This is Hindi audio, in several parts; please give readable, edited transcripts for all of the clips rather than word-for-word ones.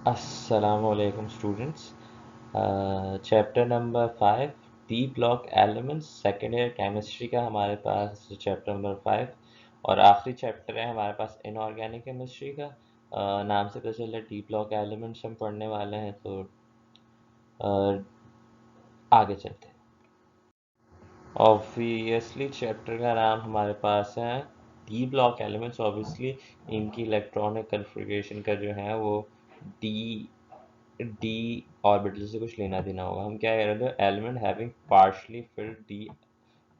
Assalamualaikum students. Chapter number 5 D block elements second year chemistry का हमारे पास चैप्टर नंबर 5 और आखिरी चैप्टर है हमारे पास इनऑर्गेनिक केमिस्ट्री का। नाम से पता चल रहा है डी ब्लॉक एलिमेंट्स हम पढ़ने वाले हैं, तो आगे चलते हैं। ऑब्वियसली चैप्टर का नाम हमारे पास है डी ब्लॉक एलिमेंट्स। ऑब्वियसली इनकी इलेक्ट्रॉनिक कन्फिग्रेशन का जो है वो डी डी ऑर्बिटल से कुछ लेना देना होगा। हम क्या कह रहे थे, element having partially field D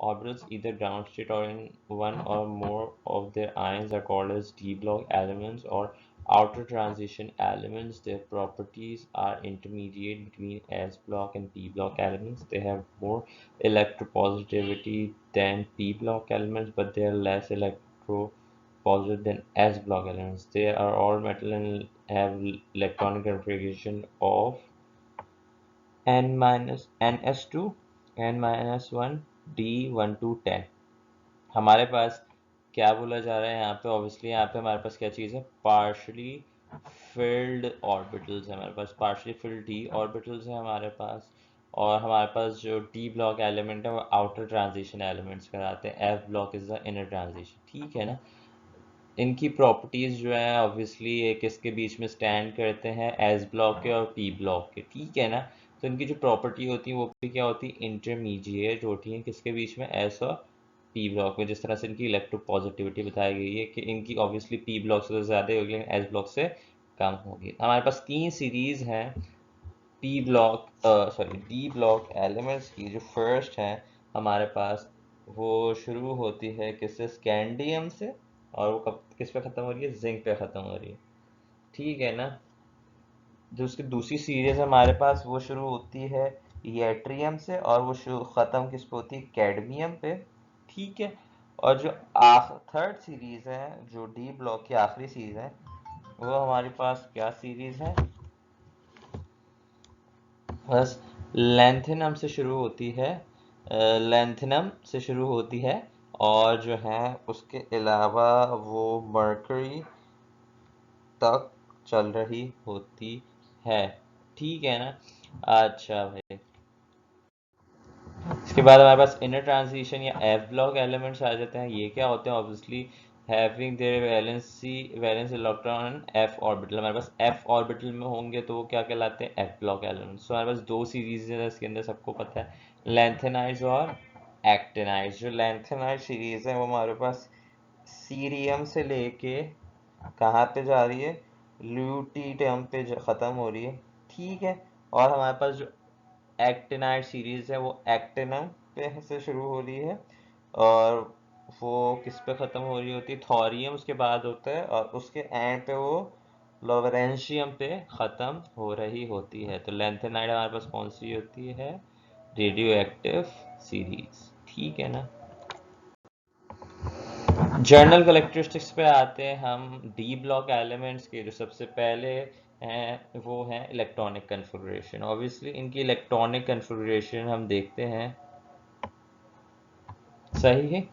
orbitals either ground state or in one or more of their ions are called as d block elements or outer transition elements. Their properties are intermediate between s block and p block elements. They have more electropositivity than p block elements, but they are less electropositive than s block elements. They are all metal and have electronic configuration of n minus ns2 n minus 1 d1 to 10। हमारे पास क्या बोला जा रहा है यहाँ पे, ऑब्वियसली यहाँ पे हमारे पास क्या चीज़ है, पार्शली फिल्ड ऑर्बिटल्स है हमारे पास, पार्शली फिल्ड डी ऑर्बिटल्स है हमारे पास। और हमारे पास जो डी ब्लॉक एलिमेंट है वो आउटर ट्रांजिशन एलिमेंट्स कराते हैं, F block is the inner transition, ठीक है ना। इनकी प्रॉपर्टीज जो है ऑब्वियसली एक इसके बीच में स्टैंड करते हैं, एस ब्लॉक के और पी ब्लॉक के, ठीक है ना। तो इनकी जो प्रॉपर्टी होती है वो भी क्या होती है, इंटरमीडिएट होती है किसके बीच में, एस और पी ब्लॉक में। जिस तरह से इनकी इलेक्ट्रोपॉजिटिविटी बताई गई है कि इनकी ऑब्वियसली पी ब्लॉक से तो ज़्यादा होगी लेकिन एस ब्लॉक से कम होगी। हमारे पास 3 सीरीज हैं P block sorry D block elements की। जो फर्स्ट है हमारे पास वो शुरू होती है किससे, स्कैंडियम से, और वो कब किस पे ख़त्म हो रही है, जिंक पे ख़त्म हो रही है, ठीक है ना। जो उसकी दूसरी सीरीज हमारे पास वो शुरू होती है यट्रियम से और वो ख़त्म किस पे होती है, कैडमियम पे, ठीक है। और जो थर्ड सीरीज है, जो डी ब्लॉक की आखिरी सीरीज है, वो हमारे पास क्या सीरीज है, बस लेंथिनम से शुरू होती है, लेंथिनम से शुरू होती है। और जो है उसके अलावा वो मरकरी तक चल रही होती है, ठीक है ना। अच्छा भाई, इसके बाद हमारे पास इनर ट्रांजिशन या एफ ब्लॉक एलिमेंट्स आ जाते हैं। ये क्या होते हैं, obviously having their valence electron F orbital. हमारे पास एफ ऑर्बिटल में होंगे तो वो क्या कहलाते हैं, एफ ब्लॉक एलिमेंट्स। तो हमारे पास दो सीरीज है इसके अंदर, सबको पता है, लेंथेनाइड्स और एक्टिनाइड्स। जो लेंथेनाइड सीरीज है वो हमारे पास सीरियम से लेके कहाँ पे जा रही है, ल्यूटीनियम पे ख़त्म हो रही है, ठीक है। और हमारे पास जो एक्टिनाइड सीरीज है वो एक्टिनम पे से शुरू हो रही है और वो किस पे ख़त्म हो रही होती है, थोरियम उसके बाद होता है और उसके एंड पे वो लोरेंशियम पे ख़त्म हो रही होती है। तो लेंथेनाइड हमारे पास कौन सी होती है, रेडियो एक्टिव सीरीज, ठीक है ना। जर्नल कलेक्ट्रिस्टिक्स पे आते हैं हम डी ब्लॉक एलिमेंट्स के। जो सबसे पहले हैं वो हैं इलेक्ट्रॉनिक कन्फिग्रेशन। ऑब्वियसली इनकी इलेक्ट्रॉनिक कन्फिग्रेशन हम देखते हैं, सही है।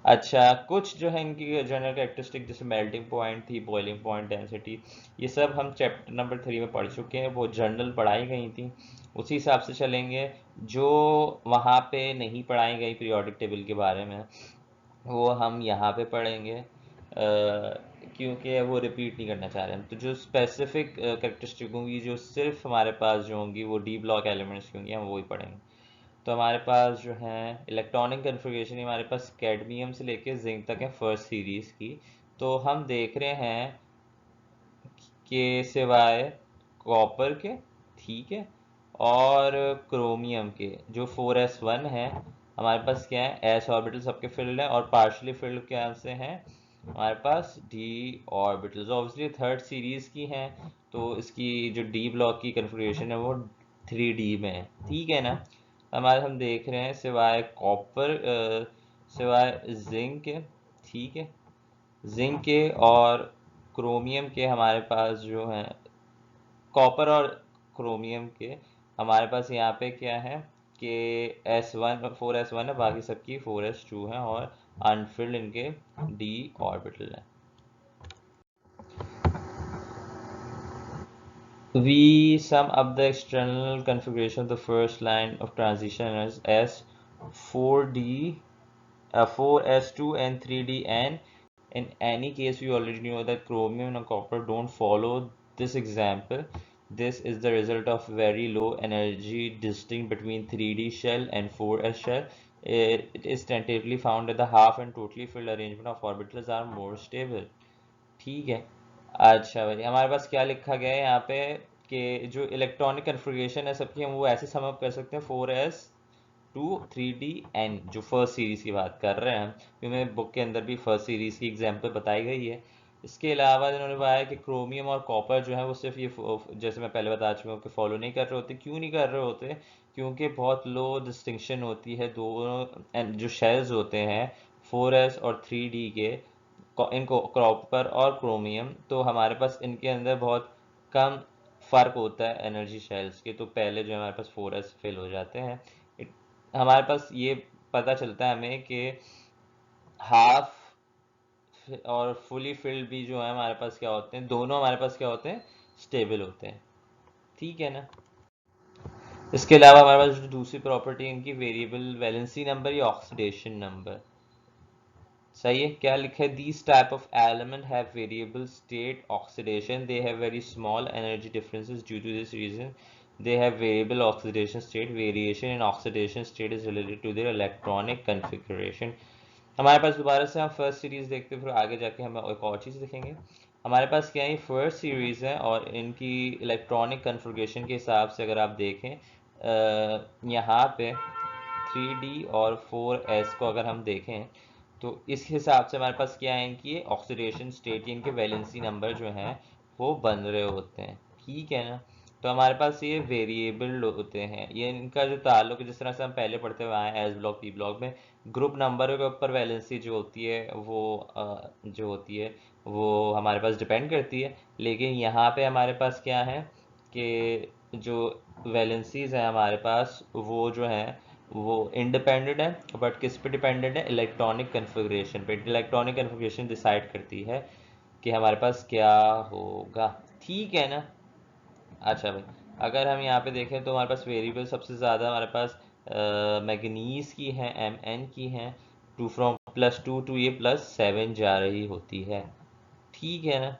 अच्छा, कुछ जो है इनकी जनरल कैरेक्टरिस्टिक जैसे मेल्टिंग पॉइंट थी, बॉइलिंग पॉइंट, डेंसिटी, ये सब हम चैप्टर नंबर 3 में पढ़ चुके हैं, वो जनरल पढ़ाई गई थी, उसी हिसाब से चलेंगे। जो वहाँ पे नहीं पढ़ाई गई पीरियोडिक टेबल के बारे में वो हम यहाँ पे पढ़ेंगे, क्योंकि वो रिपीट नहीं करना चाह रहे हम। तो जो स्पेसिफिक करेक्टरिस्टिक होंगी, जो सिर्फ हमारे पास जो होंगी वो डी ब्लॉक एलिमेंट्स की होंगी, हम वही पढ़ेंगे। तो हमारे पास जो है इलेक्ट्रॉनिक कन्फिग्रेशन हमारे पास कैडमियम से लेके जिंक तक है फर्स्ट सीरीज की। तो हम देख रहे हैं कि सिवाय कॉपर के, ठीक है, और क्रोमियम के, जो 4s1 है, हमारे पास क्या है, एस ऑर्बिटल सबके फिल्ड है और पार्शली फिल्ड क्या से हैं हमारे पास, D orbitals obviously third series की हैं। तो इसकी जो डी ब्लॉक की कन्फिग्रेशन है वो 3D में है, ठीक है ना। हमारे हम देख रहे हैं सिवाय कॉपर सिवाय जिंक के, ठीक है, जिंक के और क्रोमियम के हमारे पास जो है, कॉपर और क्रोमियम के हमारे पास यहाँ पे क्या है कि S1 4s1 है, बाकी सबकी 4s2 है और अनफिल्ड इनके डी ऑर्बिटल है। we sum up the external configuration of the first line of transition as S4D, 4S2 and 3DN. In any case, we already know that chromium and copper don't follow this example. This is the result of very low energy distinct between 3D shell and 4S shell. It is tentatively found that the half and totally filled arrangement of orbitals are more stable. ठीक है। अच्छा भाई, हमारे पास क्या लिखा गया है यहाँ पे कि जो इलेक्ट्रॉनिक कन्फिग्रेशन है सबकी, हम वो ऐसे सम अप कर सकते हैं 4S2 3DN, जो फर्स्ट सीरीज की बात कर रहे हैं हम, क्योंकि बुक के अंदर भी फर्स्ट सीरीज की एग्जांपल बताई गई है। इसके अलावा इन्होंने बताया कि क्रोमियम और कॉपर जो है वो सिर्फ ये जैसे मैं पहले बता चुका हूँ कि फॉलो नहीं कर रहे होते। क्यों नहीं कर रहे होते? क्योंकि बहुत लो डिस्टिंक्शन होती है दोनों जो शेल्स होते हैं 4S और 3D के, इनको कॉपर और क्रोमियम, तो हमारे पास इनके अंदर बहुत कम फर्क होता है एनर्जी शेल्स के, तो पहले जो हमारे पास 4S फिल हो जाते हैं। हमारे पास ये पता चलता है हमें कि हाफ और फुली फिल्ड भी जो है हमारे पास क्या होते हैं, दोनों हमारे पास क्या होते हैं, स्टेबल होते हैं। ठीक है ना। इसके अलावा हमारे पास जो दूसरी प्रॉपर्टी है इनकी, वेरिएबल वैलेंसी नंबर या ऑक्सीडेशन नंबर। सही है। क्या लिखा है? These type of element have variable state oxidation, they have very small energy differences, due to this reason they have variable oxidation state. Variation in oxidation state is related to their electronic configuration. हमारे पास दोबारा से हम फर्स्ट सीरीज देखते हैं, फिर आगे जाके हम एक और चीज़ देखेंगे। हमारे पास क्या है, फर्स्ट सीरीज है और इनकी इलेक्ट्रॉनिक कन्फिग्रेशन के हिसाब से अगर आप देखें यहाँ पे 3D और 4S को अगर हम देखें तो इस हिसाब से हमारे पास क्या है, इनकी ऑक्सीडेशन स्टेट, इनके वैलेंसी नंबर जो हैं वो बन रहे होते हैं। ठीक है ना। तो हमारे पास ये वेरिएबल होते हैं, ये इनका जो ताल्लुक है, जिस तरह से हम पहले पढ़ते हुए आए एस ब्लॉक पी ब्लॉक में, ग्रुप नंबर के ऊपर वैलेंसी जो होती है वो जो होती है वो हमारे पास डिपेंड करती है। लेकिन यहाँ पे हमारे पास क्या है कि जो वैलेंसीज हैं हमारे पास वो जो हैं वो इंडिपेंडेंट है, बट किस पे डिपेंडेंट है, इलेक्ट्रॉनिक कन्फिग्रेशन पे। इलेक्ट्रॉनिक कन्फिग्रेशन डिसाइड करती है कि हमारे पास क्या होगा। ठीक है ना। अच्छा भाई, अगर हम यहाँ पे देखें तो हमारे पास वेरिएबल सबसे ज़्यादा हमारे पास मैग्नीज की हैं, Mn की हैं, 2 फ्रॉम +2 टू ये +7 जा रही होती है। ठीक है ना।